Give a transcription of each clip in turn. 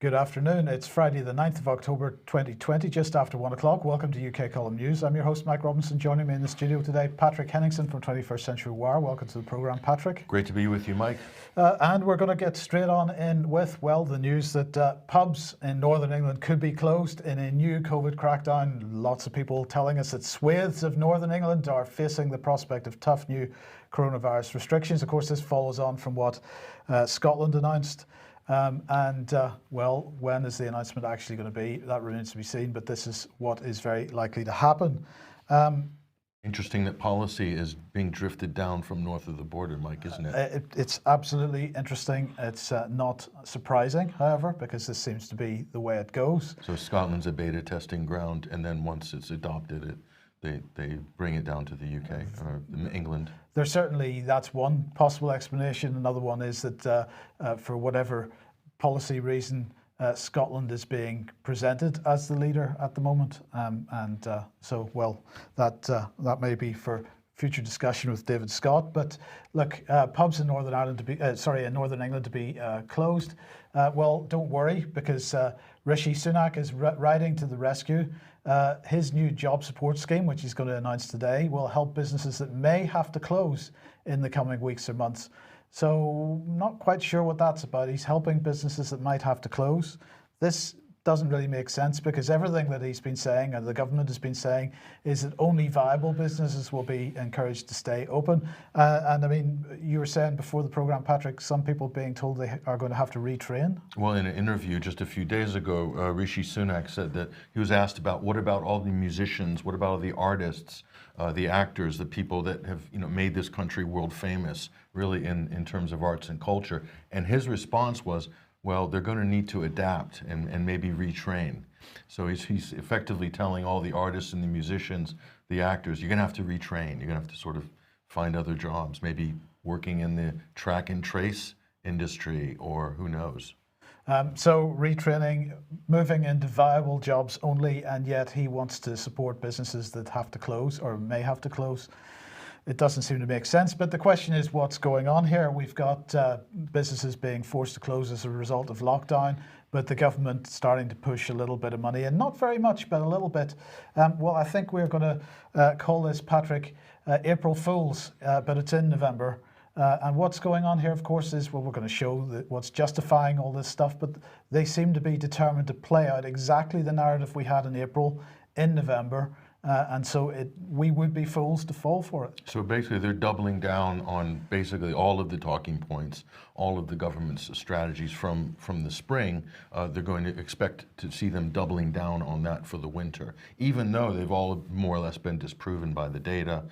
Good afternoon. It's Friday the 9th of October 2020, just after 1 o'clock. Welcome to UK Column News. I'm your host, Mike Robinson. Joining me in the studio today, Patrick Henningsen from 21st Century Wire. Welcome to the programme, Patrick. Great to be with you, Mike. And we're going to get straight on in with, well, the news that pubs in Northern England could be closed in a new COVID crackdown. Lots of people telling us that swathes of Northern England are facing the prospect of tough new coronavirus restrictions. Of course, this follows on from what Scotland announced. Well, when is the announcement actually going to be? That remains to be seen, but this is what is very likely to happen. Interesting that policy is being drifted down from north of the border, Mike, isn't it? It's absolutely interesting. It's not surprising, however, because this seems to be the way it goes. So Scotland's a beta testing ground, and then once it's adopted, they bring it down to the UK or England. There's certainly, that's one possible explanation. Another one is that for whatever policy reason, Scotland is being presented as the leader at the moment. So, well, that may be for future discussion with David Scott. But look, pubs in Northern Ireland to be, in Northern England to be closed. Well, don't worry, because Rishi Sunak is riding to the rescue. His new job support scheme, which he's going to announce today, will help businesses that may have to close in the coming weeks or months. So not quite sure what that's about. He's helping businesses that might have to close. This doesn't really make sense because everything that he's been saying and the government has been saying is that only viable businesses will be encouraged to stay open. And I mean, you were saying before the program, Patrick, some people being told they are going to have to retrain. Well, in an interview just a few days ago, Rishi Sunak said that he was asked about what about all the musicians, what about all the artists, the actors, the people that have made this country world famous, really in terms of arts and culture. And his response was, well, they're going to need to adapt and maybe retrain. So he's effectively telling all the artists and the musicians, the actors, you're going to have to retrain. You're going to have to sort of find other jobs, maybe working in the track and trace industry, or who knows. So retraining, moving into viable jobs only, and yet he wants to support businesses that have to close or may have to close. It doesn't seem to make sense, but the question is what's going on here. We've got businesses being forced to close as a result of lockdown, but the government starting to push a little bit of money, and not very much, but a little bit. Well, I think we're going to call this, Patrick, April Fools, but it's in November. And what's going on here, of course, is, well, we're going to show that what's justifying all this stuff, but they seem to be determined to play out exactly the narrative we had in April, in November. And so we would be fools to fall for it. So basically they're doubling down on basically all of the talking points, all of the government's strategies from the spring. They're going to expect to see them doubling down on that for the winter, even though they've all more or less been disproven by the data.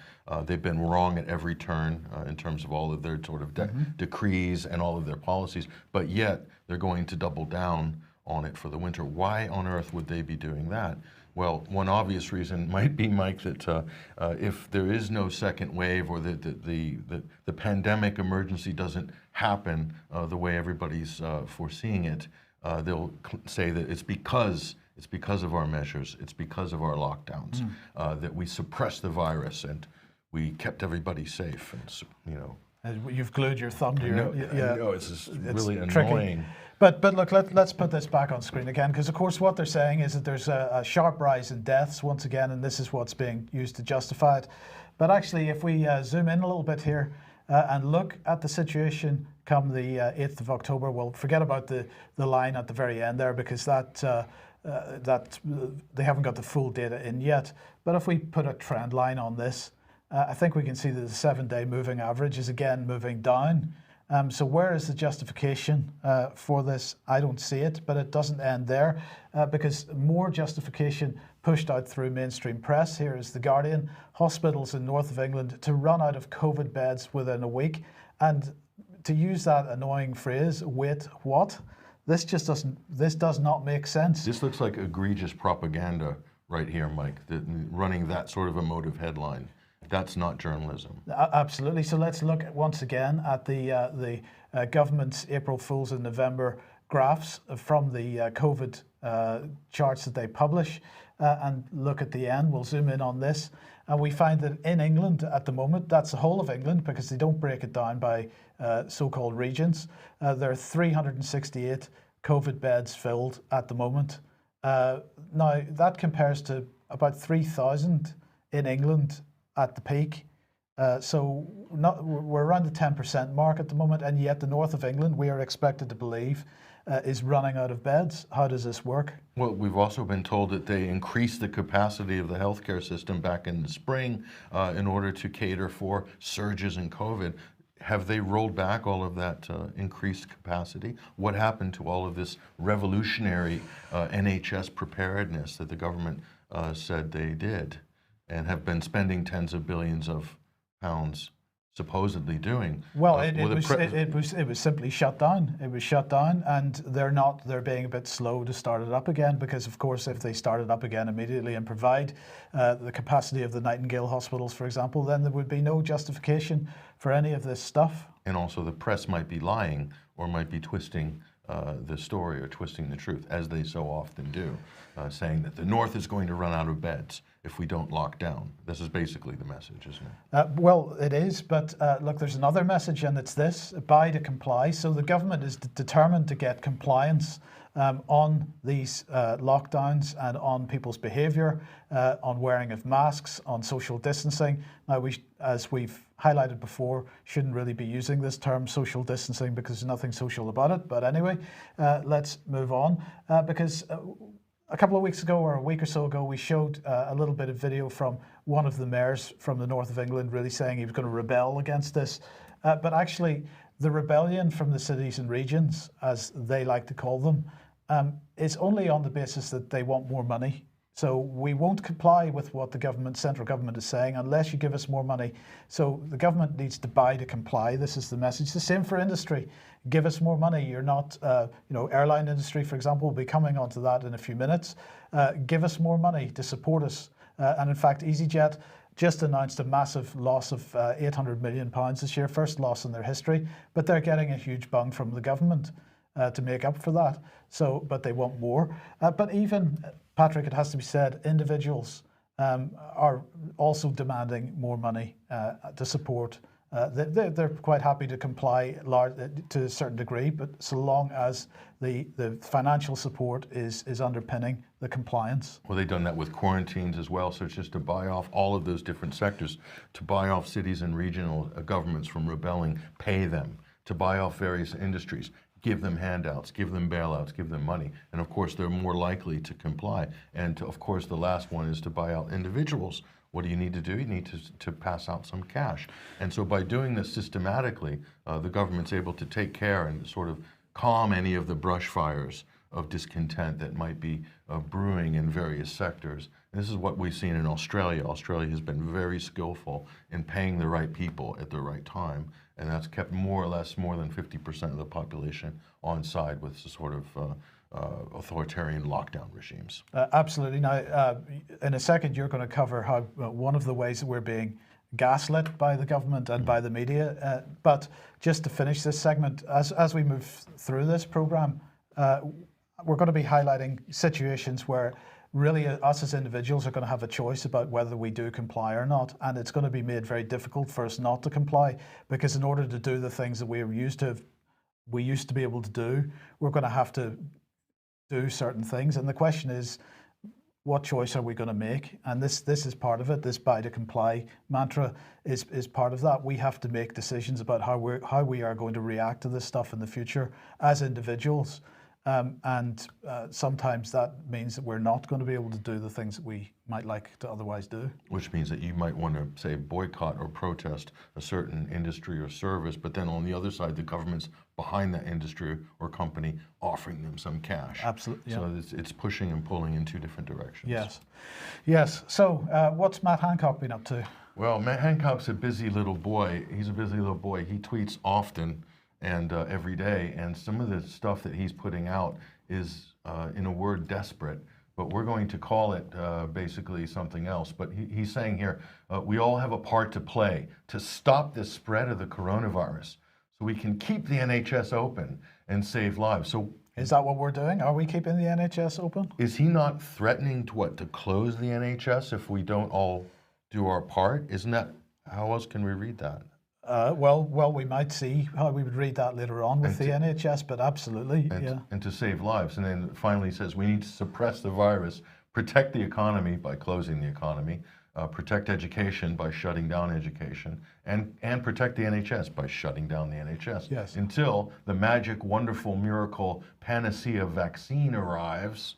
They've been wrong at every turn in terms of all of their sort of decrees and all of their policies, but yet they're going to double down on it for the winter. Why on earth would they be doing that? Well, one obvious reason might be, Mike, that if there is no second wave, or the pandemic emergency doesn't happen the way everybody's foreseeing it, they'll say that it's because of our measures, it's because of our lockdowns, that we suppressed the virus and we kept everybody safe. And You've glued your thumb to your... I know, it's just really annoying. But look, let's put this back on screen again, because of course what they're saying is that there's a sharp rise in deaths once again, and this is what's being used to justify it. But actually, if we zoom in a little bit here and look at the situation come the 8th of October, well, forget about the line at the very end there, because that they haven't got the full data in yet. But if we put a trend line on this, I think we can see that the 7-day moving average is again moving down. So where is the justification for this? I don't see it, but it doesn't end there because more justification pushed out through mainstream press. Here is The Guardian. Hospitals in north of England to run out of COVID beds within a week. And to use that annoying phrase, wait, what? This does not make sense. This looks like egregious propaganda right here, Mike, running that sort of emotive headline. That's not journalism. Absolutely. So let's look once again at the government's April Fools in November graphs from the COVID charts that they publish and look at the end. We'll zoom in on this. And we find that in England at the moment, that's the whole of England because they don't break it down by so-called regions. There are 368 COVID beds filled at the moment. Now, that compares to about 3,000 in England at the peak. So we're around the 10% mark at the moment, and yet the north of England, we are expected to believe, is running out of beds. How does this work? Well, we've also been told that they increased the capacity of the healthcare system back in the spring in order to cater for surges in COVID. Have they rolled back all of that increased capacity? What happened to all of this revolutionary NHS preparedness that the government said they did and have been spending tens of billions of pounds supposedly doing? Well, it was simply shut down. It was shut down, and they're being a bit slow to start it up again, because of course if they start it up again immediately and provide the capacity of the Nightingale hospitals, for example, then there would be no justification for any of this stuff. And also the press might be lying or might be twisting the story or twisting the truth, as they so often do, saying that the North is going to run out of beds if we don't lock down. This is basically the message, isn't it? Well, it is, but look, there's another message, and it's this: buy to comply. So the government is determined to get compliance on these lockdowns and on people's behaviour, on wearing of masks, on social distancing. Now, as we've highlighted before, shouldn't really be using this term social distancing because there's nothing social about it. But anyway, let's move on because a couple of weeks ago, or a week or so ago, we showed a little bit of video from one of the mayors from the north of England really saying he was going to rebel against this. But actually, the rebellion from the cities and regions, as they like to call them, is only on the basis that they want more money. So we won't comply with what the central government is saying unless you give us more money. So the government needs to buy to comply. This is the message. The same for industry. Give us more money. You're not, airline industry, for example, will be coming onto that in a few minutes. Give us more money to support us. And in fact, EasyJet just announced a massive loss of £800 million this year, first loss in their history, but they're getting a huge bung from the government to make up for that. So, but they want more. But even, Patrick, it has to be said, individuals are also demanding more money to support. They're quite happy to comply to a certain degree, but so long as the financial support is underpinning the compliance. Well, they've done that with quarantines as well, so it's just to buy off all of those different sectors, to buy off cities and regional governments from rebelling, pay them, to buy off various industries, give them handouts, give them bailouts, give them money. And of course, they're more likely to comply. And of course, the last one is to buy out individuals. What do you need to do? You need to pass out some cash. And so by doing this systematically, the government's able to take care and sort of calm any of the brush fires of discontent that might be brewing in various sectors. And this is what we've seen in Australia. Australia has been very skillful in paying the right people at the right time, and that's kept more or less more than 50% of the population on side with the sort of authoritarian lockdown regimes. Absolutely. Now, in a second, you're going to cover how one of the ways that we're being gaslit by the government and by the media. But just to finish this segment, as we move through this program, we're going to be highlighting situations where really us as individuals are going to have a choice about whether we do comply or not, and it's going to be made very difficult for us not to comply, because in order to do the things that we used to be able to do, we're going to have to do certain things. And the question is, what choice are we going to make? And this is part of it. This buy to comply mantra is part of that. We have to make decisions about how we are going to react to this stuff in the future as individuals. And sometimes that means that we're not going to be able to do the things that we might like to otherwise do. Which means that you might want to, say, boycott or protest a certain industry or service, but then on the other side, the government's behind that industry or company offering them some cash. Absolutely. So it's pushing and pulling in two different directions. Yes. So what's Matt Hancock been up to? Well, Matt Hancock's a busy little boy. He's a busy little boy. He tweets often and every day, and some of the stuff that he's putting out is, in a word, desperate, but we're going to call it basically something else. But he's saying here, we all have a part to play to stop the spread of the coronavirus so we can keep the NHS open and save lives. So is that what we're doing? Are we keeping the NHS open? Is he not threatening to close the NHS if we don't all do our part? Isn't that, how else can we read that? Well, we might see how we would read that later on with the NHS, but absolutely, yeah. And to save lives. And then finally says we need to suppress the virus, protect the economy by closing the economy, protect education by shutting down education, and protect the NHS by shutting down the NHS. Yes. Until the magic, wonderful, miracle panacea vaccine arrives,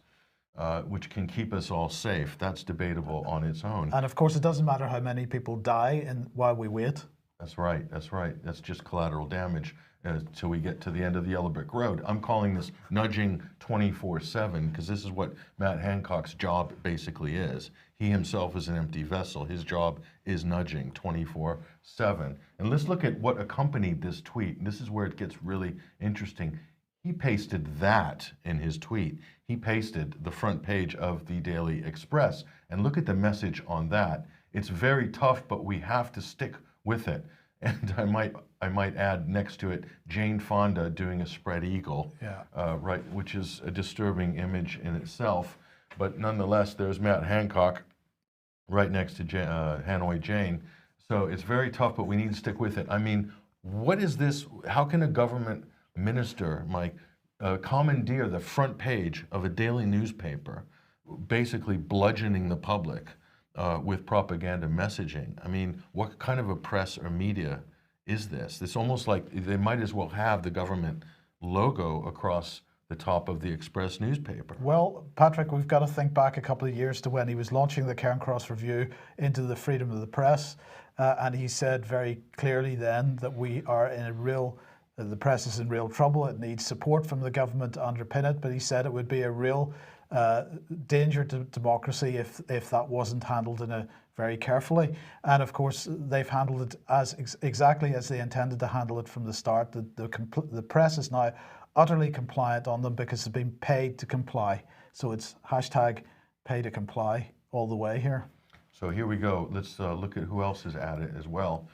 which can keep us all safe. That's debatable on its own. And of course, it doesn't matter how many people die while we wait. That's right, that's right. That's just collateral damage till we get to the end of the yellow brick road. I'm calling this nudging 24/7 because this is what Matt Hancock's job basically is. He himself is an empty vessel. His job is nudging 24/7. And let's look at what accompanied this tweet. This is where it gets really interesting. He pasted that in his tweet. He pasted the front page of the Daily Express. And look at the message on that. It's very tough, but we have to stick with it. And I might add next to it Jane Fonda doing a spread eagle, right, which is a disturbing image in itself. But nonetheless, there's Matt Hancock right next to Hanoi Jane. So it's very tough, but we need to stick with it. I mean, what is this? How can a government minister, Mike, commandeer the front page of a daily newspaper, basically bludgeoning the public with propaganda messaging? I mean, what kind of a press or media is this? It's almost like they might as well have the government logo across the top of the Express newspaper. Well, Patrick, we've got to think back a couple of years to when he was launching the Cairn Cross Review into the freedom of the press. And he said very clearly then that we are in a real, the press is in real trouble. It needs support from the government to underpin it. But he said it would be a real danger to democracy if that wasn't handled in a very carefully. And of course, they've handled it as exactly as they intended to handle it from the start. The press is now utterly compliant on them because they've been paid to comply. So it's hashtag pay to comply all the way here. So here we go. Let's look at who else is at it as well.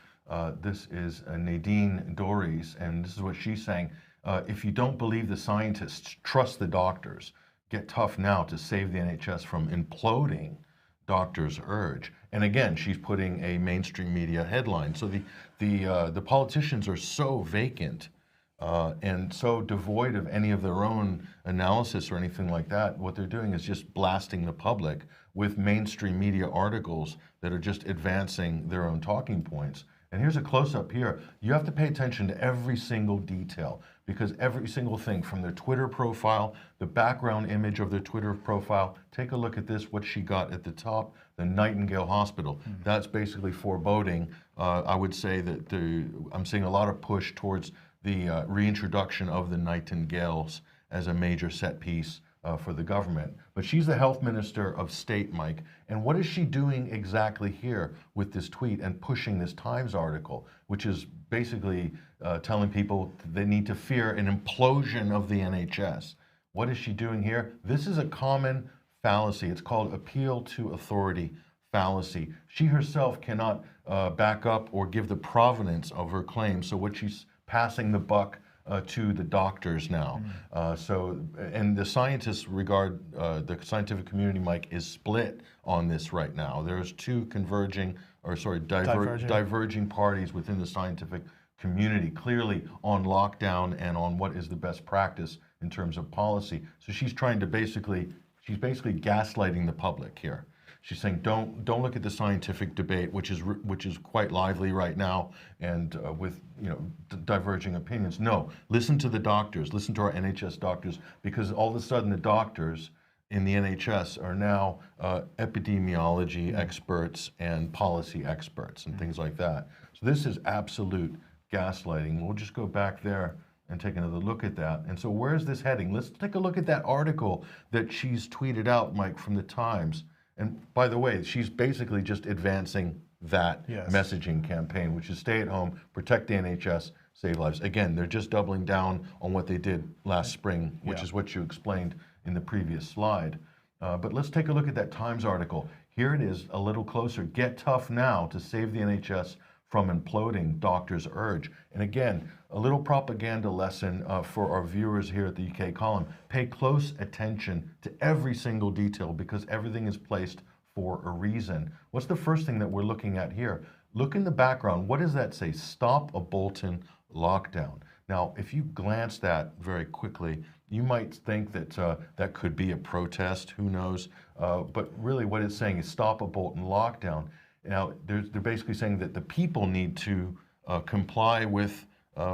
This is Nadine Dorries, and this is what she's saying. If you don't believe the scientists, trust the doctors. Get tough now to save the NHS from imploding, doctors urge. And again, she's putting a mainstream media headline. So the politicians are so vacant and so devoid of any of their own analysis or anything like that. What they're doing is just blasting the public with mainstream media articles that are just advancing their own talking points. And here's a close-up here. You have to pay attention to every single detail because every single thing from their Twitter profile, the background image of their Twitter profile, take a look at this, what she got at the top, the Nightingale Hospital. That's basically foreboding. I would say that I'm seeing a lot of push towards the reintroduction of the Nightingales as a major set piece for the government. But she's the health minister of state, Mike. And what is she doing exactly here with this tweet and pushing this Times article, which is basically telling people they need to fear an implosion of the NHS? What is she doing here? This is a common fallacy. It's called appeal to authority fallacy. She herself cannot back up or give the provenance of her claim. So what she's passing the buck to the doctors now. And the scientists regard, the scientific community, Mike, is split on this right now. There's two diverging parties within the scientific community, clearly on lockdown and on what is the best practice in terms of policy. So she's trying to she's basically gaslighting the public here. She's saying, don't look at the scientific debate, which is quite lively right now, and with diverging opinions. No, listen to the doctors, listen to our NHS doctors, because all of a sudden the doctors in the NHS are now epidemiology experts and policy experts and things like that. So this is absolute gaslighting. We'll just go back there and take another look at that. And so where's this heading? Let's take a look at that article that she's tweeted out, Mike, from the Times. And by the way, she's basically just advancing that messaging campaign, which is stay at home, protect the NHS, save lives. Again, they're just doubling down on what they did last spring, which is what you explained in the previous slide. But let's take a look at that Times article. Here it is, a little closer. Get tough now to save the NHS from imploding, doctors urge. And again, a little propaganda lesson for our viewers here at the UK column. Pay close attention to every single detail because everything is placed for a reason. What's the first thing that we're looking at here? Look in the background. What does that say? Stop a Bolton lockdown. Now, if you glance that very quickly, you might think that that could be a protest, who knows? But really what it's saying is stop a Bolton lockdown. Now, they're basically saying that the people need to comply with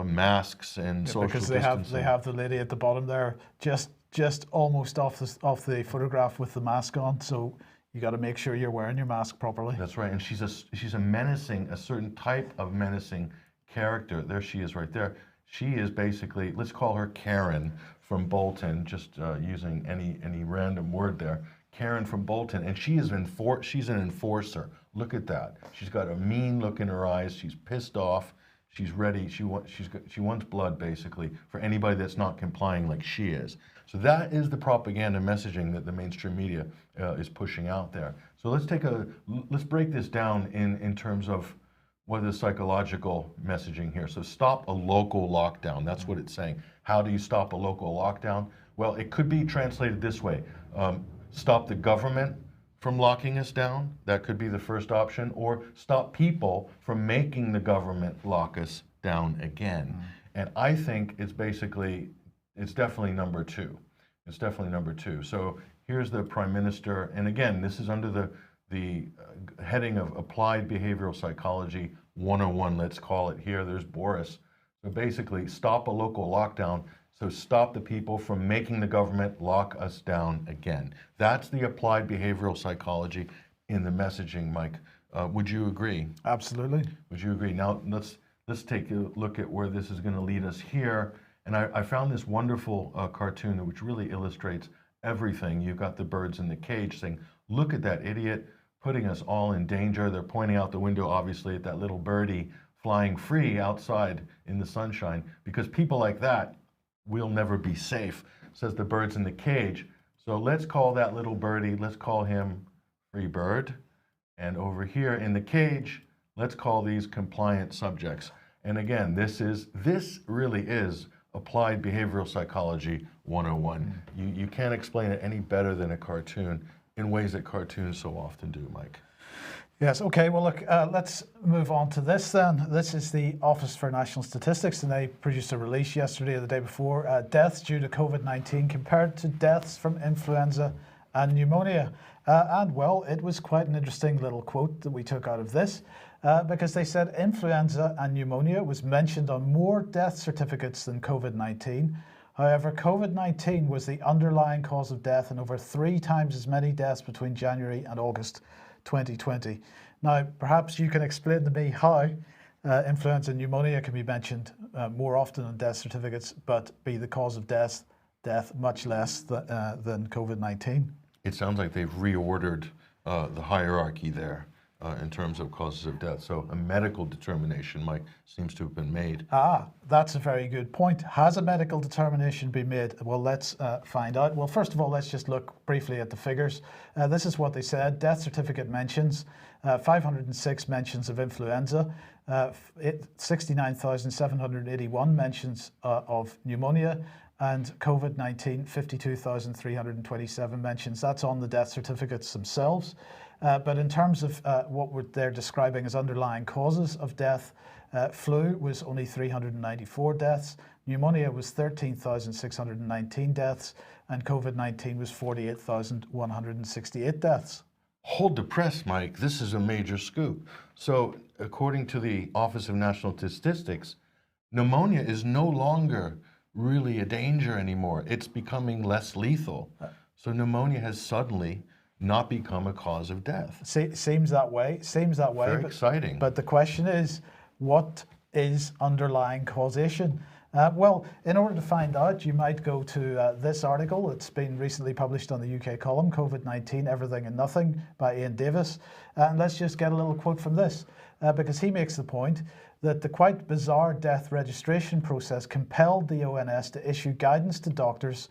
masks and social distancing. Because they have the lady at the bottom there, just almost off the photograph with the mask on. So you got to make sure you're wearing your mask properly. That's right, and she's a menacing, a certain type of menacing character. There she is, right there. She is basically, let's call her Karen from Bolton, just using any random word there. Karen from Bolton, and she's an enforcer. Look at that. She's got a mean look in her eyes. She's pissed off. She's ready. She wants blood, basically, for anybody that's not complying like she is. So that is the propaganda messaging that the mainstream media is pushing out there. So let's break this down in terms of what is psychological messaging here. So stop a local lockdown. That's what it's saying. How do you stop a local lockdown? Well, it could be translated this way. Stop the government from locking us down. That could be the first option. Or stop people from making the government lock us down again. And I think it's definitely number two. It's definitely number two. So here's the Prime Minister. And again, this is under the heading of Applied Behavioral Psychology 101, let's call it here. There's Boris. So basically, stop a local lockdown. So stop the people from making the government lock us down again. That's the applied behavioral psychology in the messaging, Mike. Would you agree? Absolutely. Would you agree? Now, let's take a look at where this is going to lead us here. And I found this wonderful cartoon which really illustrates everything. You've got the birds in the cage saying, look at that idiot putting us all in danger. They're pointing out the window, obviously, at that little birdie flying free outside in the sunshine, because people like that will never be safe, says the birds in the cage. So let's call that little birdie, let's call him Free Bird. And over here in the cage, let's call these compliant subjects. And again, this really is applied behavioral psychology 101. You can't explain it any better than a cartoon in ways that cartoons so often do, Mike. Yes, okay, well look, let's move on to this then. This is the Office for National Statistics, and they produced a release yesterday or the day before, deaths due to COVID-19 compared to deaths from influenza and pneumonia. And well, it was quite an interesting little quote that we took out of this, because they said influenza and pneumonia was mentioned on more death certificates than COVID-19. However, COVID-19 was the underlying cause of death in over 3 times as many deaths between January and August 2020. Now, perhaps you can explain to me how influenza and pneumonia can be mentioned more often on death certificates, but be the cause of death much less than COVID-19. It sounds like they've reordered the hierarchy there in terms of causes of death. So a medical determination, Mike, seems to have been made. That's a very good point. Has a medical determination been made? Well, let's find out. Well, first of all, let's just look briefly at the figures. This is what they said. Death certificate mentions, 506 mentions of influenza, 69,781 mentions of pneumonia, and COVID-19, 52,327 mentions. That's on the death certificates themselves. But in terms of what they're describing as underlying causes of death, flu was only 394 deaths, pneumonia was 13,619 deaths, and COVID-19 was 48,168 deaths. Hold the press, Mike. This is a major scoop. So according to the Office of National Statistics, pneumonia is no longer really a danger anymore. It's becoming less lethal. So pneumonia has suddenly not become a cause of death. Seems that way. Very exciting. But the question is, what is underlying causation? Well, in order to find out, you might go to this article. It's been recently published on the UK column, COVID-19, Everything and Nothing by Ian Davis. And let's just get a little quote from this, because he makes the point that the quite bizarre death registration process compelled the ONS to issue guidance to doctors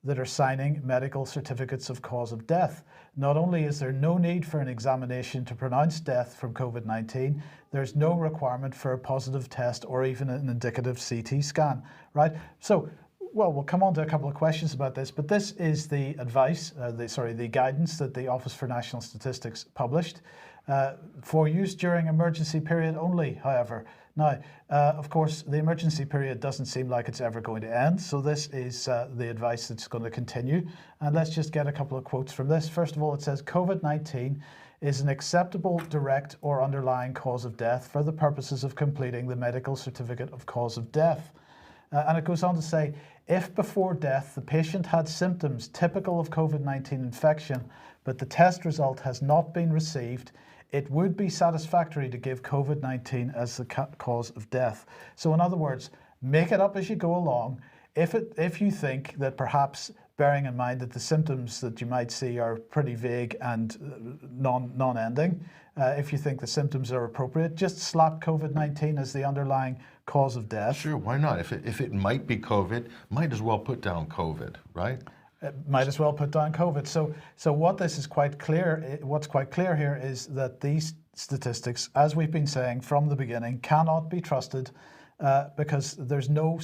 that are signing medical certificates of cause of death. Not only is there no need for an examination to pronounce death from COVID-19, there's no requirement for a positive test or even an indicative CT scan, right? So well, we'll come on to a couple of questions about this, but this is the advice, the guidance that the Office for National Statistics published for use during emergency period only, however. Now, of course, the emergency period doesn't seem like it's ever going to end, so this is the advice that's going to continue. And let's just get a couple of quotes from this. First of all, it says, COVID-19 is an acceptable direct or underlying cause of death for the purposes of completing the medical certificate of cause of death. And it goes on to say, if before death the patient had symptoms typical of COVID-19 infection, but the test result has not been received, it would be satisfactory to give COVID-19 as the cause of death. So in other words, make it up as you go along. If you think that perhaps, bearing in mind that the symptoms that you might see are pretty vague and non-ending, if you think the symptoms are appropriate, just slap COVID-19 as the underlying cause of death. Sure, why not? If it might be COVID, might as well put down COVID, right? Might as well put down COVID. So what this is quite clear, what's quite clear here is that these statistics, as we've been saying from the beginning, cannot be trusted because there's no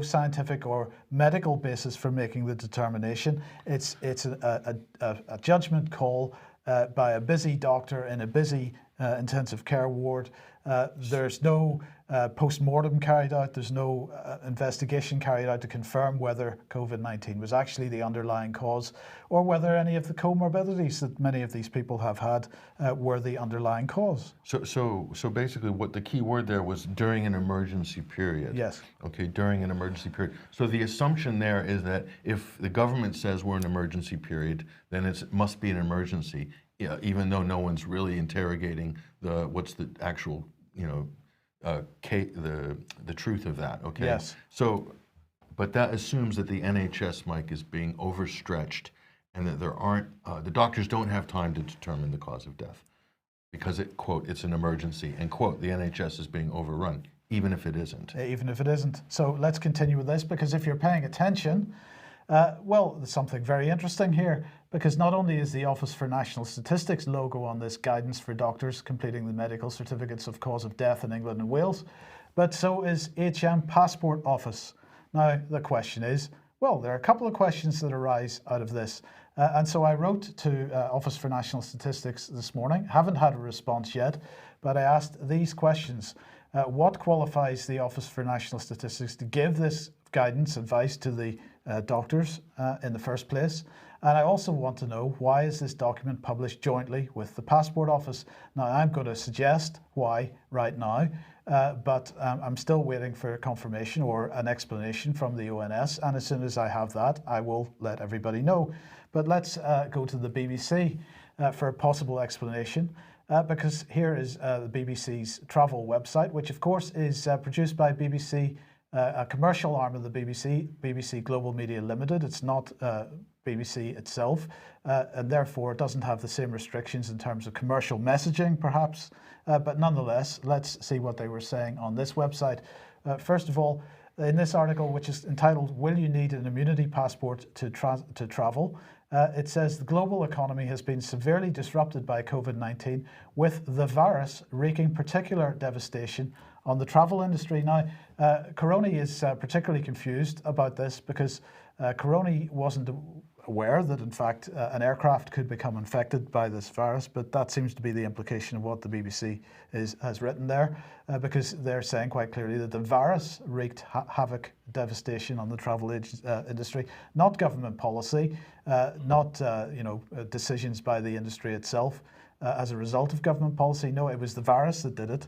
scientific or medical basis for making the determination. It's a judgment call by a busy doctor in a busy intensive care ward. There's no post-mortem carried out, there's no investigation carried out to confirm whether COVID-19 was actually the underlying cause or whether any of the comorbidities that many of these people have had were the underlying cause. So basically what the key word there was during an emergency period. Yes. Okay, during an emergency period. So the assumption there is that if the government says we're in an emergency period, then it must be an emergency, even though no one's really interrogating what's the actual, the truth of that, okay? Yes. So, but that assumes that the NHS, Mike, is being overstretched and that there aren't, the doctors don't have time to determine the cause of death because quote, it's an emergency, and quote, the NHS is being overrun, even if it isn't. Even if it isn't. So let's continue with this, because if you're paying attention, well, there's something very interesting here, because not only is the Office for National Statistics logo on this guidance for doctors completing the medical certificates of cause of death in England and Wales, but so is HM Passport Office. Now, the question is, well, there are a couple of questions that arise out of this. And so I wrote to Office for National Statistics this morning, haven't had a response yet, but I asked these questions. What qualifies the Office for National Statistics to give this guidance, advice to the doctors in the first place? And I also want to know, why is this document published jointly with the Passport Office? Now, I'm going to suggest why right now, but I'm still waiting for confirmation or an explanation from the ONS, and as soon as I have that, I will let everybody know. But let's go to the BBC for a possible explanation. Because here is the BBC's travel website, which of course is produced by BBC, a commercial arm of the BBC, BBC Global Media Limited. It's not BBC itself, and therefore it doesn't have the same restrictions in terms of commercial messaging, perhaps. But nonetheless, let's see what they were saying on this website. First of all, in this article, which is entitled, "Will You Need an Immunity Passport to Travel?" It says the global economy has been severely disrupted by COVID-19, with the virus wreaking particular devastation on the travel industry. Now, Caroni is particularly confused about this because Caroni wasn't aware that, in fact, an aircraft could become infected by this virus, but that seems to be the implication of what the BBC has written there, because they're saying quite clearly that the virus wreaked havoc, devastation on the travel industry, not government policy, not decisions by the industry itself as a result of government policy. No, it was the virus that did it.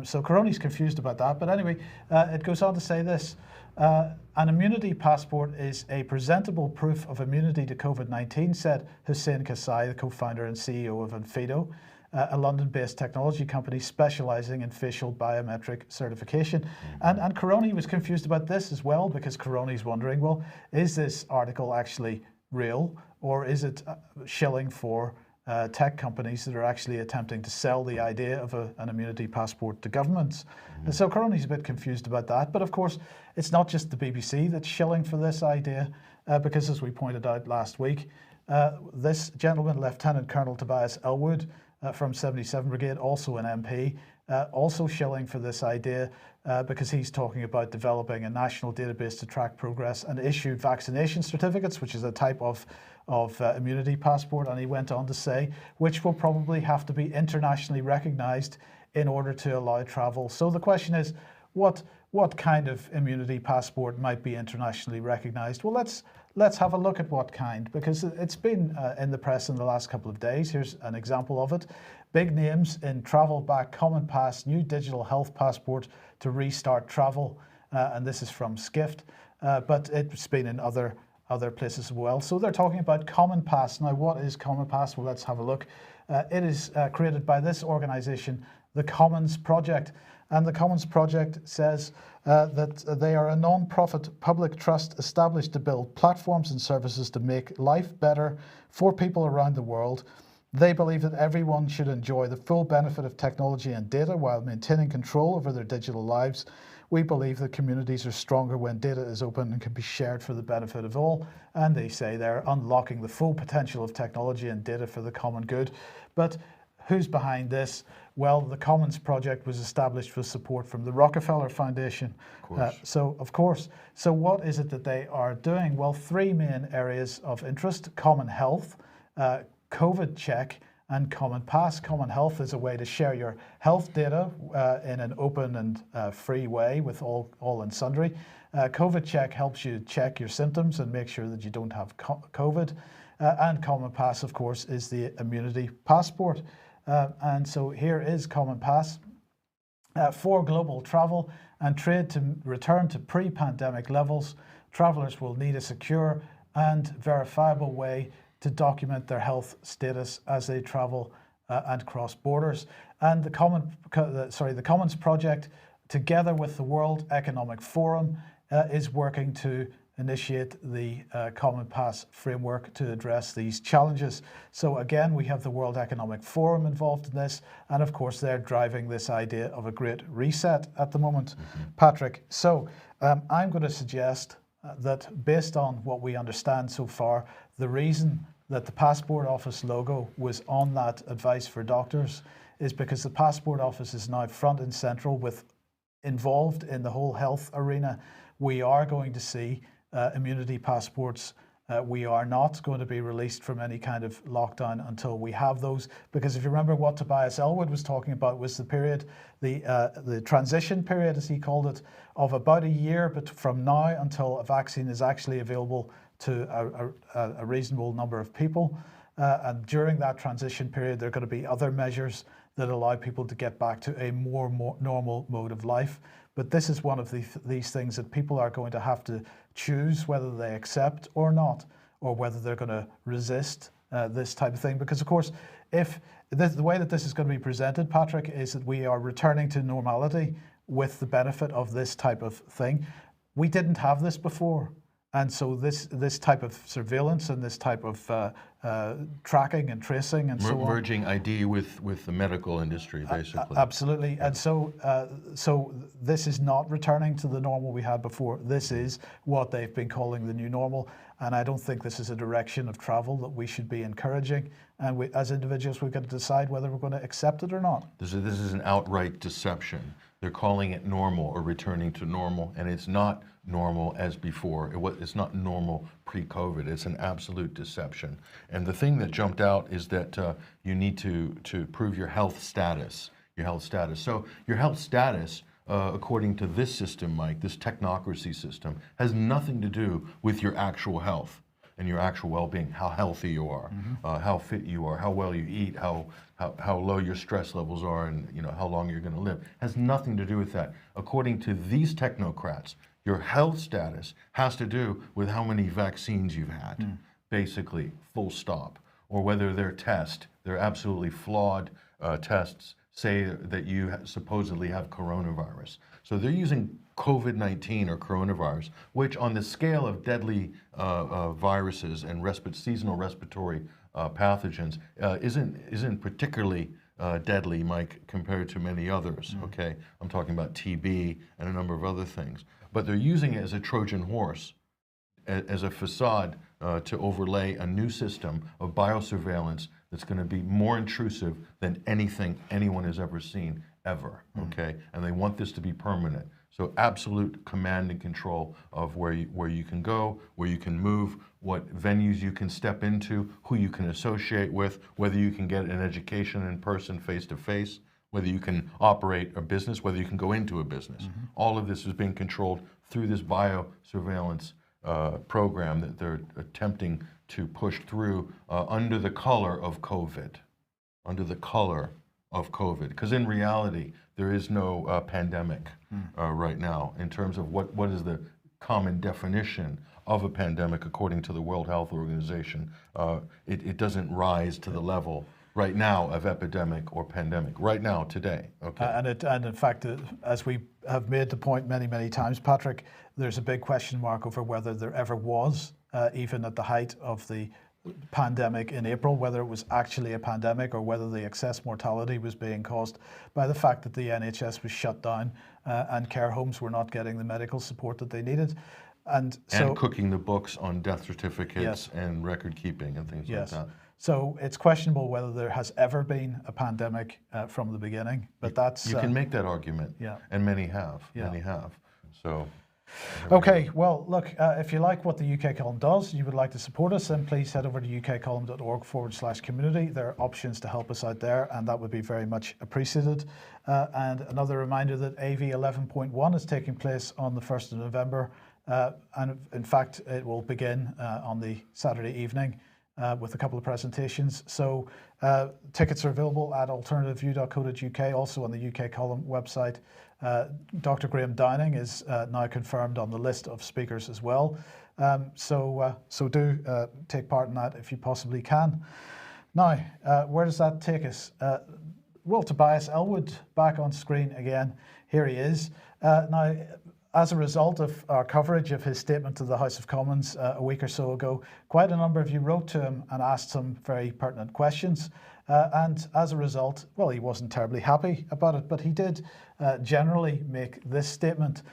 So Caroni's confused about that, but anyway, it goes on to say this. An immunity passport is a presentable proof of immunity to COVID-19, said Hussein Kasai, the co-founder and CEO of Onfido, a London-based technology company specializing in facial biometric certification. And Caroni was confused about this as well, because Caroni's wondering, well, is this article actually real, or is it shilling for tech companies that are actually attempting to sell the idea of an immunity passport to governments? And so Caroni's a bit confused about that. But of course, it's not just the BBC that's shilling for this idea, because as we pointed out last week, this gentleman, Lieutenant Colonel Tobias Elwood from 77 Brigade, also an MP, also shilling for this idea because he's talking about developing a national database to track progress and issue vaccination certificates, which is a type of immunity passport. And he went on to say, which will probably have to be internationally recognized in order to allow travel. So the question is, what kind of immunity passport might be internationally recognized? Well, let's have a look at what kind, because it's been in the press in the last couple of days. Here's an example of it. Big names in travel back, common pass, new digital health passport to restart travel. And this is from Skift, but it's been in other places as well. So they're talking about Common Pass. Now, what is Common Pass? Well, let's have a look. It is created by this organization, the Commons Project. And the Commons Project says that they are a non-profit public trust established to build platforms and services to make life better for people around the world. They believe that everyone should enjoy the full benefit of technology and data while maintaining control over their digital lives. We believe that communities are stronger when data is open and can be shared for the benefit of all. And they say they're unlocking the full potential of technology and data for the common good. But who's behind this? Well, the Commons Project was established with support from the Rockefeller Foundation. Of course. So what is it that they are doing? Well, three main areas of interest: common health, COVID check, and Common Pass. Common Health is a way to share your health data in an open and free way with all and sundry. COVID check helps you check your symptoms and make sure that you don't have COVID. And Common Pass, of course, is the immunity passport. And so here is Common Pass. For global travel and trade to return to pre-pandemic levels, travellers will need a secure and verifiable way to document their health status as they travel and cross borders. And the Commons Project, together with the World Economic Forum, is working to initiate the Common Pass framework to address these challenges. So again, we have the World Economic Forum involved in this, and of course they're driving this idea of a great reset at the moment. Patrick, so I'm going to suggest that based on what we understand so far, the reason that the Passport Office logo was on that advice for doctors is because the Passport Office is now front and central involved in the whole health arena. We are going to see immunity passports. We are not going to be released from any kind of lockdown until we have those, because if you remember what Tobias Ellwood was talking about was the period, the transition period, as he called it, of about a year from now until a vaccine is actually available to a reasonable number of people. And during that transition period, there are going to be other measures that allow people to get back to a more normal mode of life. But this is one of these things that people are going to have to choose whether they accept or not, or whether they're going to resist this type of thing. Because of course, if the way that this is going to be presented, Patrick, is that we are returning to normality with the benefit of this type of thing. We didn't have this before. And so this type of surveillance and this type of tracking and tracing and so on. Merging ID with the medical industry, basically. Absolutely. And so this is not returning to the normal we had before. This is what they've been calling the new normal. And I don't think this is a direction of travel that we should be encouraging. And we, as individuals, we've got to decide whether we're going to accept it or not. This is an outright deception. They're calling it normal or returning to normal, and it's not normal as before. It's not normal pre-COVID. It's an absolute deception. And the thing that jumped out is that you need to prove your health status. So your health status, according to this system, Mike, this technocracy system, has nothing to do with your actual health and your actual well-being, how healthy you are, how fit you are, how well you eat, how low your stress levels are, and how long you're going to live. Has nothing to do with that. According to these technocrats, your health status has to do with how many vaccines you've had, basically, full stop. Or whether their absolutely flawed tests say that you supposedly have coronavirus. So they're using COVID-19 or coronavirus, which on the scale of deadly viruses and seasonal respiratory pathogens isn't particularly deadly, Mike, compared to many others, okay? I'm talking about TB and a number of other things. But they're using it as a Trojan horse, as a facade to overlay a new system of biosurveillance that's going to be more intrusive than anything anyone has ever seen, ever, okay? And they want this to be permanent. So absolute command and control of where you can go, where you can move, what venues you can step into, who you can associate with, whether you can get an education in person, face to face, whether you can operate a business, whether you can go into a business. All of this is being controlled through this biosurveillance program that they're attempting to push through under the color of COVID. Under the color of COVID. Because in reality, there is no pandemic right now in terms of what is the common definition of a pandemic according to the World Health Organization. It doesn't rise to the level right now of epidemic or pandemic, right now, today. Okay. And in fact, as we have made the point many, many times, Patrick, there's a big question mark over whether there ever was, even at the height of the pandemic in April, whether it was actually a pandemic or whether the excess mortality was being caused by the fact that the NHS was shut down and care homes were not getting the medical support that they needed. And cooking the books on death certificates and record keeping and things like that. So it's questionable whether there has ever been a pandemic from the beginning, but that's... You can make that argument, and many have, many have. So... Okay, well, look, if you like what the UK Column does, you would like to support us, then please head over to ukcolumn.org/community. There are options to help us out there, and that would be very much appreciated. And another reminder that AV 11.1 is taking place on the 1st of November, and in fact, it will begin on the Saturday evening with a couple of presentations. So tickets are available at alternativeview.co.uk, also on the UK Column website. Dr. Graham Downing is now confirmed on the list of speakers as well. So do take part in that if you possibly can. Now, where does that take us? Well, Tobias Elwood back on screen again. Here he is. Now, as a result of our coverage of his statement to the House of Commons a week or so ago, quite a number of you wrote to him and asked some very pertinent questions. And as a result, well, he wasn't terribly happy about it, but he did generally make this statement.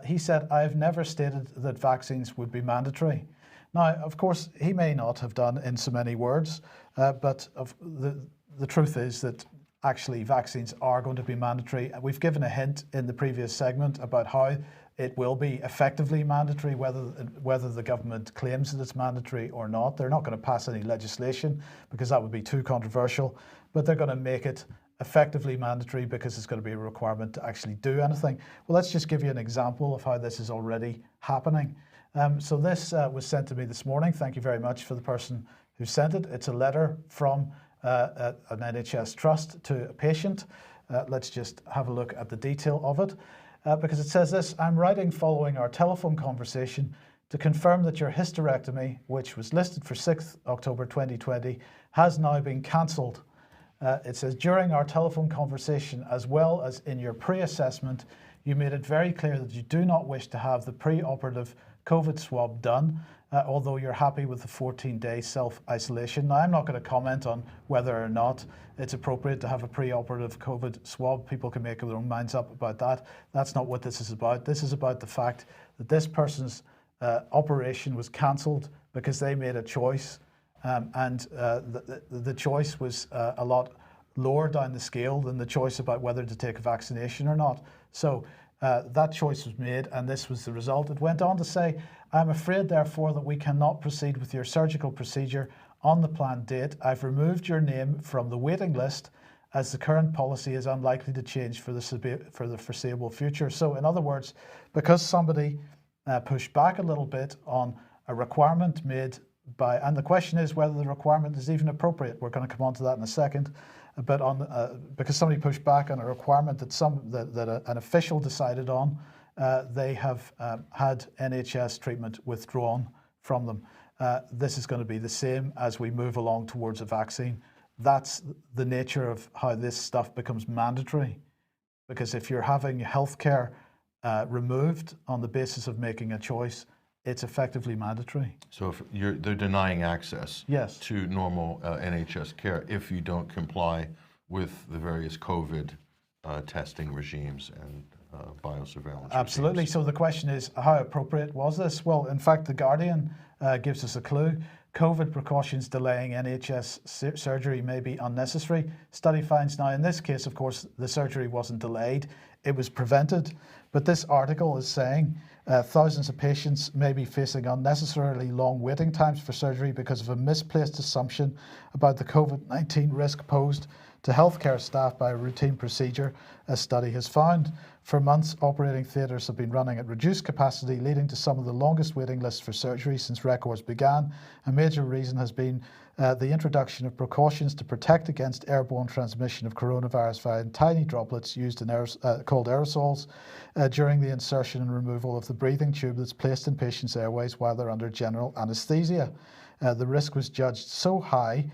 He said, "I have never stated that vaccines would be mandatory." Now, of course, he may not have done in so many words, but the truth is that actually vaccines are going to be mandatory. We've given a hint in the previous segment about how it will be effectively mandatory, whether the government claims that it's mandatory or not. They're not going to pass any legislation because that would be too controversial, but they're going to make it effectively mandatory because it's going to be a requirement to actually do anything. Well, let's just give you an example of how this is already happening. So this was sent to me this morning. Thank you very much for the person who sent it. It's a letter from an NHS trust to a patient. Let's just have a look at the detail of it. Because it says this: "I'm writing following our telephone conversation to confirm that your hysterectomy, which was listed for 6th October 2020, has now been cancelled." It says, "During our telephone conversation, as well as in your pre-assessment, you made it very clear that you do not wish to have the pre-operative COVID swab done, although you're happy with the 14-day self-isolation." Now, I'm not going to comment on whether or not it's appropriate to have a pre-operative COVID swab. People can make their own minds up about that. That's not what this is about. This is about the fact that this person's operation was cancelled because they made a choice, and the choice was a lot lower down the scale than the choice about whether to take a vaccination or not. So that choice was made, and this was the result. It went on to say, "I'm afraid, therefore, that we cannot proceed with your surgical procedure on the planned date. I've removed your name from the waiting list as the current policy is unlikely to change for the foreseeable future." So in other words, because somebody pushed back a little bit on a requirement made by, and the question is whether the requirement is even appropriate. We're going to come on to that in a second. But because somebody pushed back on a requirement that an official decided on, they have had NHS treatment withdrawn from them. This is going to be the same as we move along towards a vaccine. That's the nature of how this stuff becomes mandatory. Because if you're having healthcare removed on the basis of making a choice, it's effectively mandatory. So if they're denying access to normal NHS care if you don't comply with the various COVID testing regimes and biosurveillance Absolutely. regimes. So the question is, how appropriate was this? Well, in fact, The Guardian gives us a clue. COVID precautions delaying NHS surgery may be unnecessary. Study finds now, in this case, of course, the surgery wasn't delayed, it was prevented. But this article is saying thousands of patients may be facing unnecessarily long waiting times for surgery because of a misplaced assumption about the COVID-19 risk posed to healthcare staff by a routine procedure, a study has found. For months, operating theatres have been running at reduced capacity, leading to some of the longest waiting lists for surgery since records began. A major reason has been the introduction of precautions to protect against airborne transmission of coronavirus via tiny droplets used in called aerosols during the insertion and removal of the breathing tube that's placed in patients' airways while they're under general anaesthesia. The risk was judged so high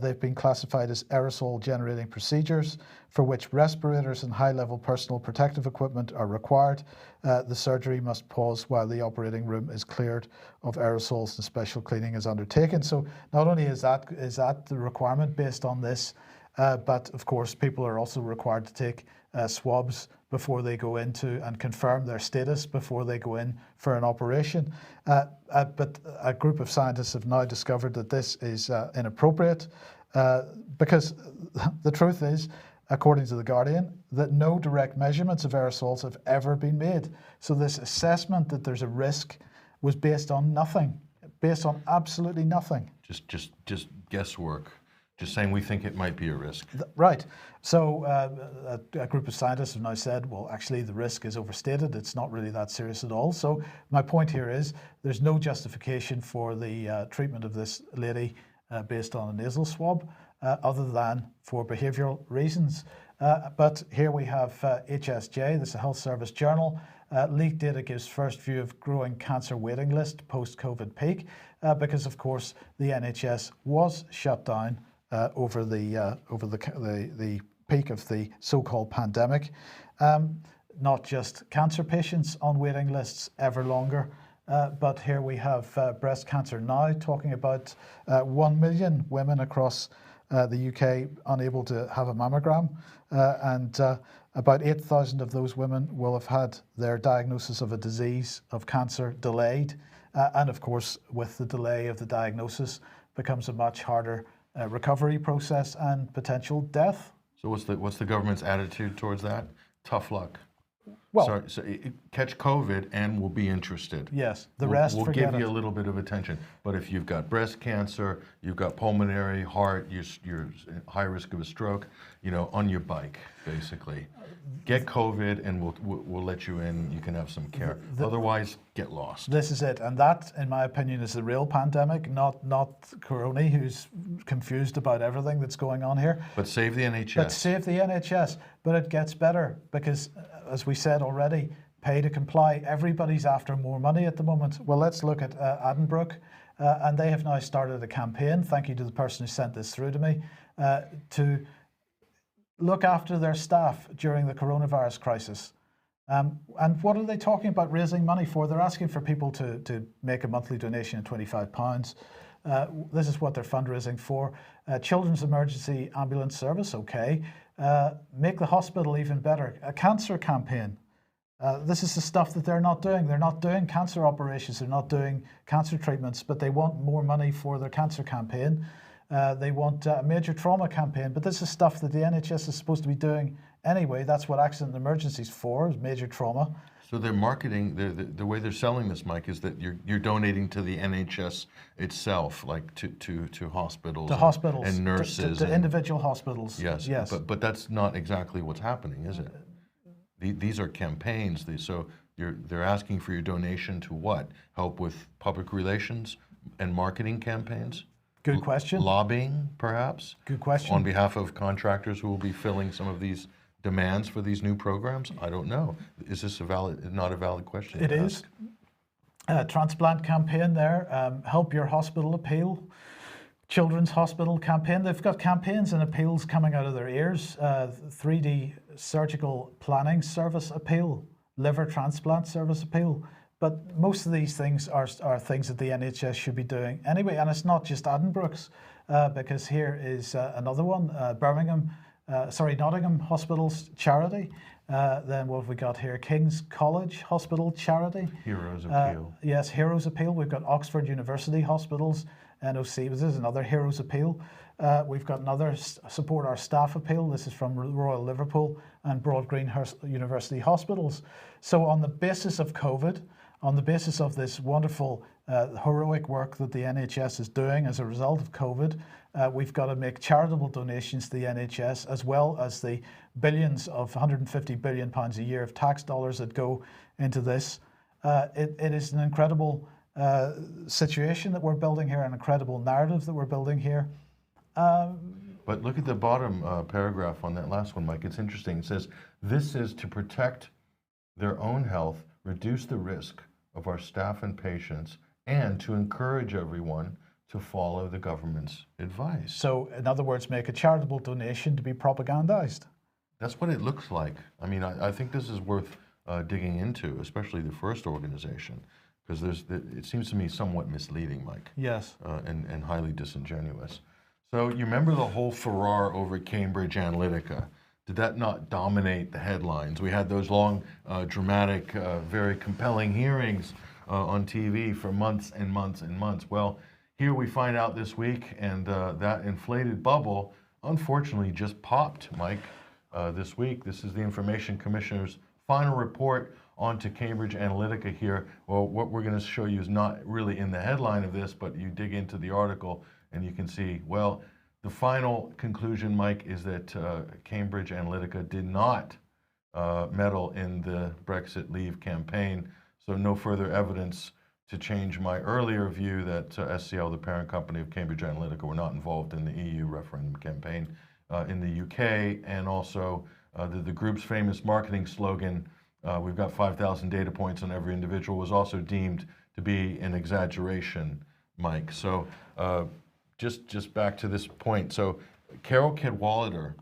they've been classified as aerosol-generating procedures for which respirators and high-level personal protective equipment are required. The surgery must pause while the operating room is cleared of aerosols and special cleaning is undertaken. So not only is that the requirement based on this, but of course people are also required to take swabs before they go into and confirm their status before they go in for an operation. But a group of scientists have now discovered that this is inappropriate because the truth is, according to The Guardian, that no direct measurements of aerosols have ever been made. So this assessment that there's a risk was based on nothing, based on absolutely nothing. Just guesswork. Just saying we think it might be a risk. Right. So a group of scientists have now said, well, actually the risk is overstated. It's not really that serious at all. So my point here is there's no justification for the treatment of this lady based on a nasal swab other than for behavioural reasons. But here we have HSJ, this is a Health Service Journal. Leaked data gives first view of growing cancer waiting list post-COVID peak because, of course, the NHS was shut down over the peak of the so-called pandemic. Not just cancer patients on waiting lists ever longer, but here we have Breast Cancer Now talking about 1 million women across the UK unable to have a mammogram, and about 8,000 of those women will have had their diagnosis of a disease of cancer delayed, and of course with the delay of the diagnosis becomes a much harder recovery process and potential death. So what's the government's attitude towards that? Tough luck. Well, so catch COVID and we'll be interested. Yes, the rest we'll forget give you it. a little bit of attention. But if you've got breast cancer, you've got pulmonary, heart, you're high risk of a stroke, on your bike, basically. Get COVID and we'll let you in. You can have some care. Otherwise, get lost. This is it, and that, in my opinion, is the real pandemic, not Corona, who's confused about everything that's going on here. But save the NHS. But save the NHS. But it gets better because, as we said already, pay to comply. Everybody's after more money at the moment. Well, let's look at Addenbrooke, and they have now started a campaign. Thank you to the person who sent this through to me to look after their staff during the coronavirus crisis. And what are they talking about raising money for? They're asking for people to make a monthly donation of £25. This is what they're fundraising for. Children's Emergency Ambulance Service, okay. Make the hospital even better. A cancer campaign. This is the stuff that they're not doing. They're not doing cancer operations. They're not doing cancer treatments, but they want more money for their cancer campaign. They want a major trauma campaign, but this is stuff that the NHS is supposed to be doing anyway. That's what accident and emergencies for, is major trauma. So they're marketing, the way they're selling this, Mike, is that you're donating to the NHS itself, like to hospitals. To hospitals. And nurses. To individual hospitals. Yes. But that's not exactly what's happening, is it? These are campaigns. So they're asking for your donation to what? Help with public relations and marketing campaigns? Good question. Lobbying, perhaps? Good question. On behalf of contractors who will be filling some of these demands for these new programs? I don't know. Is this not a valid question? It is. Transplant campaign there. Help Your Hospital Appeal. Children's Hospital campaign. They've got campaigns and appeals coming out of their ears. 3D Surgical Planning Service Appeal. Liver Transplant Service Appeal. But most of these things are things that the NHS should be doing anyway. And it's not just Addenbrooke's, because here is another one, Nottingham Hospital's charity. Then what have we got here? King's College Hospital charity. Heroes Appeal. Yes, Heroes Appeal. We've got Oxford University Hospitals, NOC. This is another Heroes Appeal. We've got another Support Our Staff Appeal. This is from Royal Liverpool and Broad Green University Hospitals. So on the basis of COVID, on the basis of this wonderful heroic work that the NHS is doing as a result of COVID, we've got to make charitable donations to the NHS, as well as the billions of £150 billion a year of tax dollars that go into this. It is an incredible situation that we're building here, an incredible narrative that we're building here. But look at the bottom paragraph on that last one, Mike. It's interesting. It says, this is to protect their own health, reduce the risk of our staff and patients, and to encourage everyone to follow the government's advice. So, in other words, make a charitable donation to be propagandized. That's what it looks like. I mean, I think this is worth digging into, especially the first organization, because it seems to me somewhat misleading, Mike. Yes. And highly disingenuous. So you remember the whole furore over Cambridge Analytica? Did that not dominate the headlines? We had those long, dramatic, very compelling hearings on TV for months and months and months. Well, here we find out this week, and that inflated bubble, unfortunately, just popped, Mike, this week. This is the Information Commissioner's final report onto Cambridge Analytica here. Well, what we're going to show you is not really in the headline of this, but you dig into the article and you can see, well, the final conclusion, Mike, is that Cambridge Analytica did not meddle in the Brexit Leave campaign. So no further evidence to change my earlier view that SCL, the parent company of Cambridge Analytica, were not involved in the EU referendum campaign in the UK, and also the group's famous marketing slogan, we've got 5,000 data points on every individual, was also deemed to be an exaggeration, Mike. So just back to this point. So Carol Cadwalader,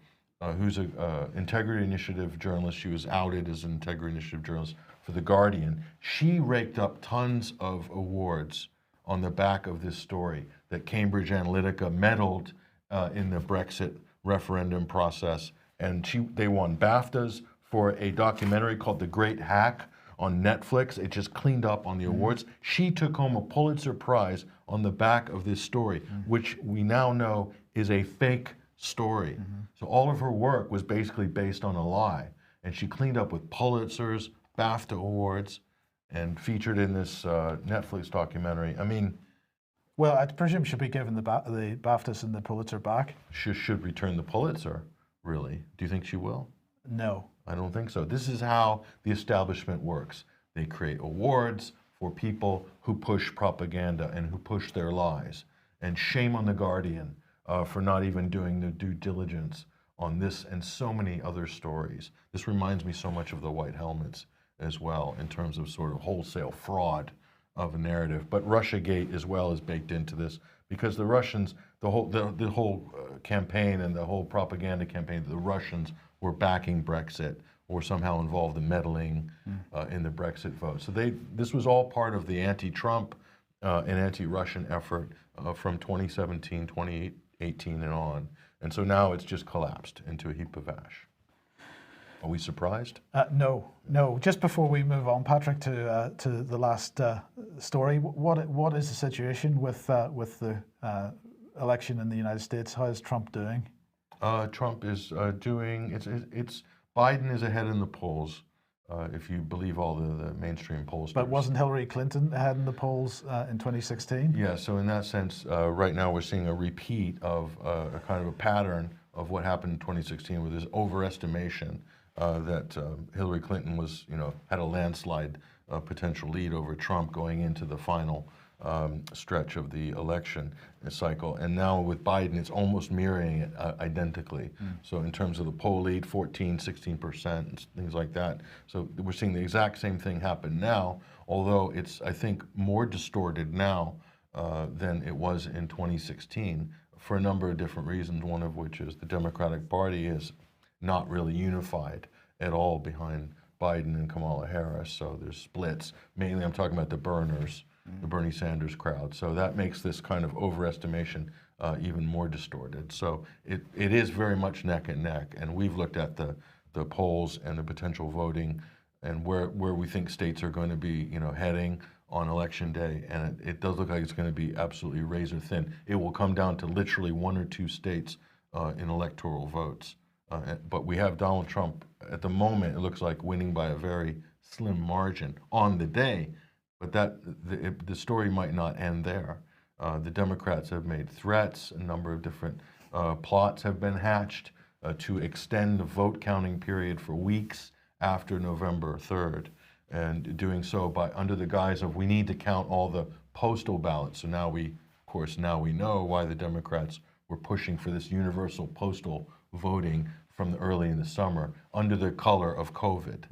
who's an Integrity Initiative journalist, she was outed as an Integrity Initiative journalist for The Guardian. She raked up tons of awards on the back of this story that Cambridge Analytica meddled in the Brexit referendum process. And they won BAFTAs for a documentary called The Great Hack on Netflix. It just cleaned up on the awards. She took home a Pulitzer Prize on the back of this story, which we now know is a fake story. So all of her work was basically based on a lie. And she cleaned up with Pulitzers, BAFTA awards, and featured in this Netflix documentary. I mean, well, I presume she'll be given the BAFTAs and the Pulitzer back. She should return the Pulitzer, really. Do you think she will? No. I don't think so. This is how the establishment works. They create awards for people who push propaganda and who push their lies. And shame on The Guardian for not even doing the due diligence on this and so many other stories. This reminds me so much of the White Helmets as well, in terms of sort of wholesale fraud of a narrative. But Russiagate as well is baked into this, because the Russians, the whole campaign and the whole propaganda campaign, the Russians were backing Brexit or somehow involved in meddling in the Brexit vote. So this was all part of the anti-Trump and anti-Russian effort from 2017, 2018 and on. And so now it's just collapsed into a heap of ash. Are we surprised? No. Just before we move on, Patrick, to the last story, what is the situation with the election in the United States? How is Trump doing? Trump is doing. It's Biden is ahead in the polls, if you believe all the mainstream polls. But wasn't Hillary Clinton ahead in the polls in 2016? Yeah. So in that sense, right now we're seeing a repeat of a kind of a pattern of what happened in 2016 with this overestimation. That Hillary Clinton was, had a landslide potential lead over Trump going into the final stretch of the election cycle. And now with Biden, it's almost mirroring it identically. So in terms of the poll lead, 14, 16%, things like that. So we're seeing the exact same thing happen now, although it's, I think, more distorted now than it was in 2016 for a number of different reasons, one of which is the Democratic Party is not really unified at all behind Biden and Kamala Harris. So there's splits. Mainly I'm talking about the Berners, the Bernie Sanders crowd. So that makes this kind of overestimation even more distorted. So it is very much neck and neck. And we've looked at the polls and the potential voting and where we think states are going to be, heading on election day, and it does look like it's going to be absolutely razor thin. It will come down to literally 1 or 2 states in electoral votes. But we have Donald Trump at the moment. It looks like winning by a very slim margin on the day, but the story might not end there. The Democrats have made threats. A number of different plots have been hatched to extend the vote counting period for weeks after November 3rd, and doing so under the guise of we need to count all the postal ballots. So now we know why the Democrats were pushing for this universal postal voting from early in the summer under the color of COVID,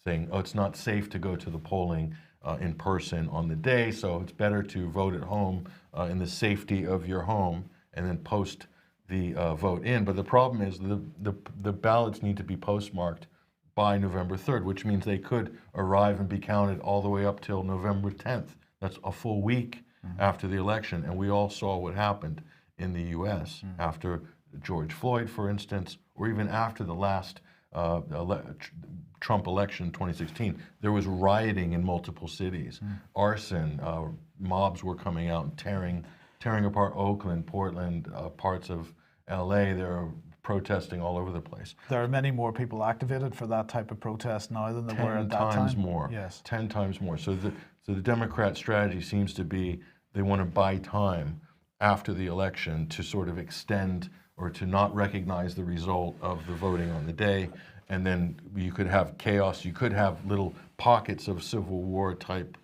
saying, oh, it's not safe to go to the polling in person on the day, so it's better to vote at home in the safety of your home and then post the vote in. But the problem is the ballots need to be postmarked by November 3rd, which means they could arrive and be counted all the way up till November 10th. That's a full week after the election. And we all saw what happened in the US after George Floyd, for instance, or even after the last Trump election 2016. There was rioting in multiple cities, arson, mobs were coming out and tearing apart Oakland, Portland, parts of LA. They're protesting all over the place. There are many more people activated for that type of protest now than there were at that time. 10 times more. Yes. 10 times more. So the Democrat strategy seems to be they want to buy time after the election to sort of extend or to not recognize the result of the voting on the day. And then you could have chaos. You could have little pockets of Civil War type,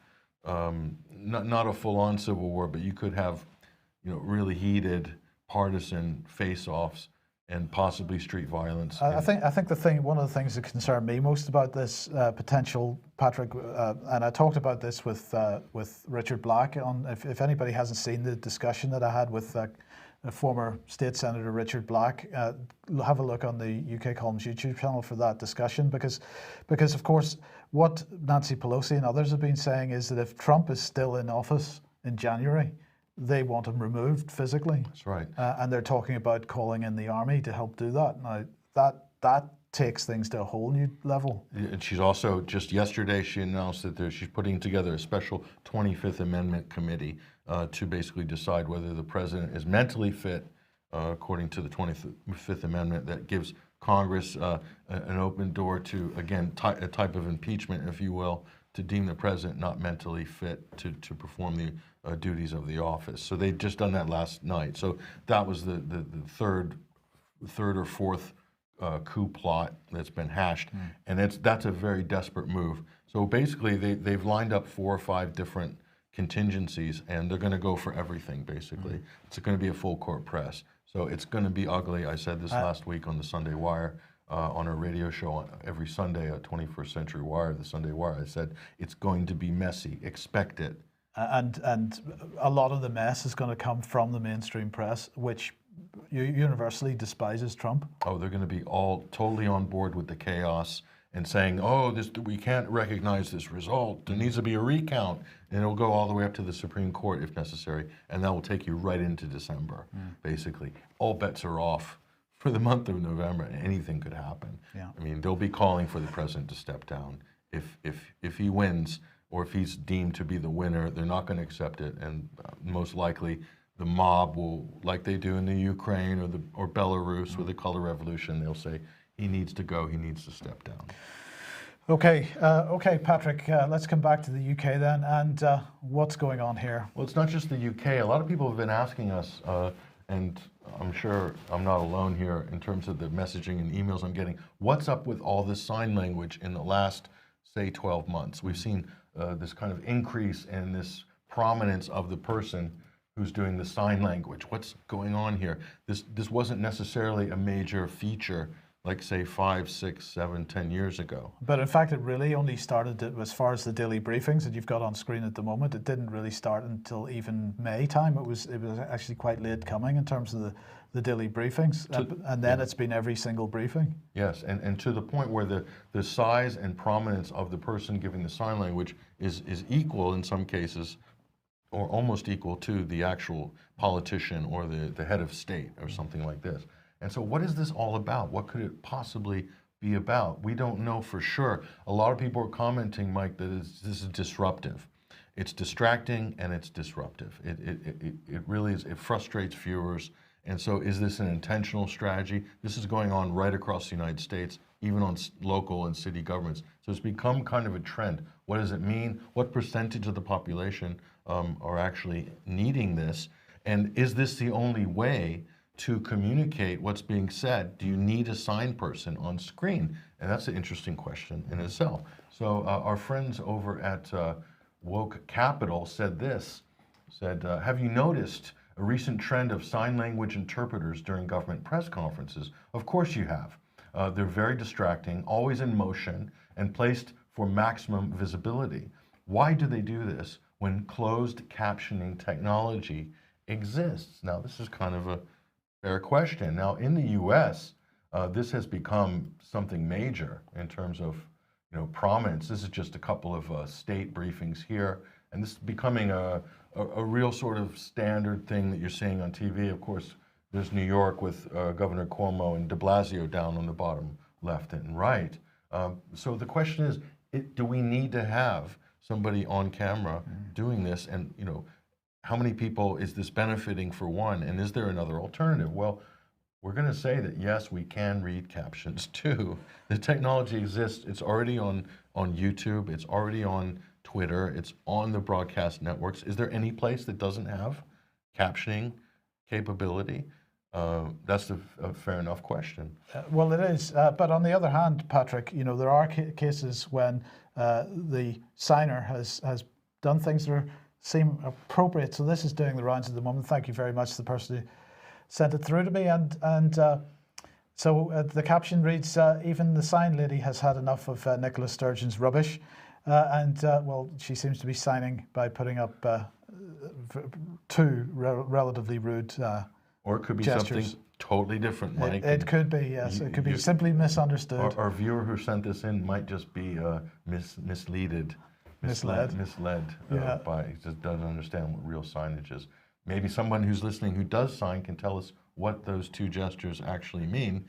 not a full-on Civil War, but you could have, really heated partisan face-offs and possibly street violence. I think one of the things that concern me most about this potential, Patrick, and I talked about this with Richard Black on. If anybody hasn't seen the discussion that I had with former State Senator Richard Black, have a look on the UK Columns YouTube channel for that discussion, because of course what Nancy Pelosi and others have been saying is that if Trump is still in office in January, they want him removed physically. That's right. And they're talking about calling in the army to help do that. Now, that takes things to a whole new level. And she's also, just yesterday, she announced that she's putting together a special 25th Amendment committee to basically decide whether the president is mentally fit, according to the 25th Amendment, that gives Congress an open door to, again, a type of impeachment, if you will, to deem the president not mentally fit to perform the duties of the office. So they'd just done that last night. So that was the third or fourth coup plot that's been hashed, and that's a very desperate move. So basically, they've lined up 4 or 5 different contingencies, and they're going to go for everything. Basically, it's going to be a full court press. So it's going to be ugly. I said this last week on the Sunday Wire. On our radio show every Sunday at 21st Century Wire, the Sunday Wire, I said it's going to be messy. Expect it. And a lot of the mess is going to come from the mainstream press, which universally despises Trump. Oh, they're going to be all totally on board with the chaos and saying, oh, we can't recognize this result. There needs to be a recount. And it'll go all the way up to the Supreme Court if necessary. And that will take you right into December, basically. All bets are off. For the month of November, anything could happen. Yeah. I mean, they'll be calling for the president to step down. If he wins, or if he's deemed to be the winner, they're not going to accept it, and most likely the mob will, like they do in the Ukraine or Belarus with the Color Revolution, they'll say he needs to go, he needs to step down. Okay, Patrick, let's come back to the UK then, and what's going on here? Well, it's not just the UK. A lot of people have been asking us, and I'm sure I'm not alone here in terms of the messaging and emails I'm getting. What's up with all this sign language in the last, say, 12 months? We've seen this kind of increase in this prominence of the person who's doing the sign language. What's going on here? This wasn't necessarily a major feature like, say, 5, 6, 7, 10 years ago. But in fact, it really only started, as far as the daily briefings that you've got on screen at the moment, it didn't really start until even May time. It was actually quite late coming in terms of the daily briefings, and then it's been every single briefing. Yes, and to the point where the size and prominence of the person giving the sign language is equal in some cases, or almost equal to the actual politician or the head of state or something like this. And so what is this all about? What could it possibly be about? We don't know for sure. A lot of people are commenting, Mike, that this is disruptive. It's distracting and it's disruptive. It really is. It frustrates viewers. And so is this an intentional strategy? This is going on right across the United States, even on local and city governments. So it's become kind of a trend. What does it mean? What percentage of the population are actually needing this? And is this the only way to communicate what's being said? Do you need a sign person on screen? And that's an interesting question in itself. So our friends over at Woke Capital said this, have you noticed a recent trend of sign language interpreters during government press conferences? Of course you have. They're very distracting, always in motion, and placed for maximum visibility. Why do they do this when closed captioning technology exists? Now, this is kind of a fair question. Now, in the US, this has become something major in terms of prominence. This is just a couple of state briefings here, and this is becoming a real sort of standard thing that you're seeing on TV. Of course, there's New York with Governor Cuomo and de Blasio down on the bottom left and right. So the question is, do we need to have somebody on camera doing this? And how many people is this benefiting for one? And is there another alternative? Well, we're going to say that yes, we can read captions too. The technology exists. It's already on YouTube. It's already on Twitter. It's on the broadcast networks. Is there any place that doesn't have captioning capability? That's a fair enough question. Well, it is. But on the other hand, Patrick, there are cases when the signer has done things that seem appropriate. So this is doing the rounds at the moment. Thank you very much to the person who sent it through to me. So the caption reads, even the sign lady has had enough of Nicola Sturgeon's rubbish. Well, she seems to be signing by putting up two relatively rude or it could be gestures. Something totally different, Mike. It could be, yes. It could be simply misunderstood. Our viewer who sent this in might just be misled by, just doesn't understand what real signage is. Maybe someone who's listening who does sign can tell us what those two gestures actually mean.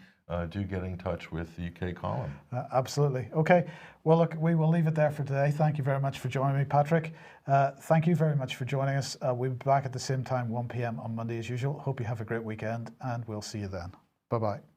Do get in touch with the UK column. Absolutely. Okay. Well, look, we will leave it there for today. Thank you very much for joining me, Patrick. Thank you very much for joining us. We'll be back at the same time, 1 p.m. on Monday as usual. Hope you have a great weekend, and we'll see you then. Bye-bye.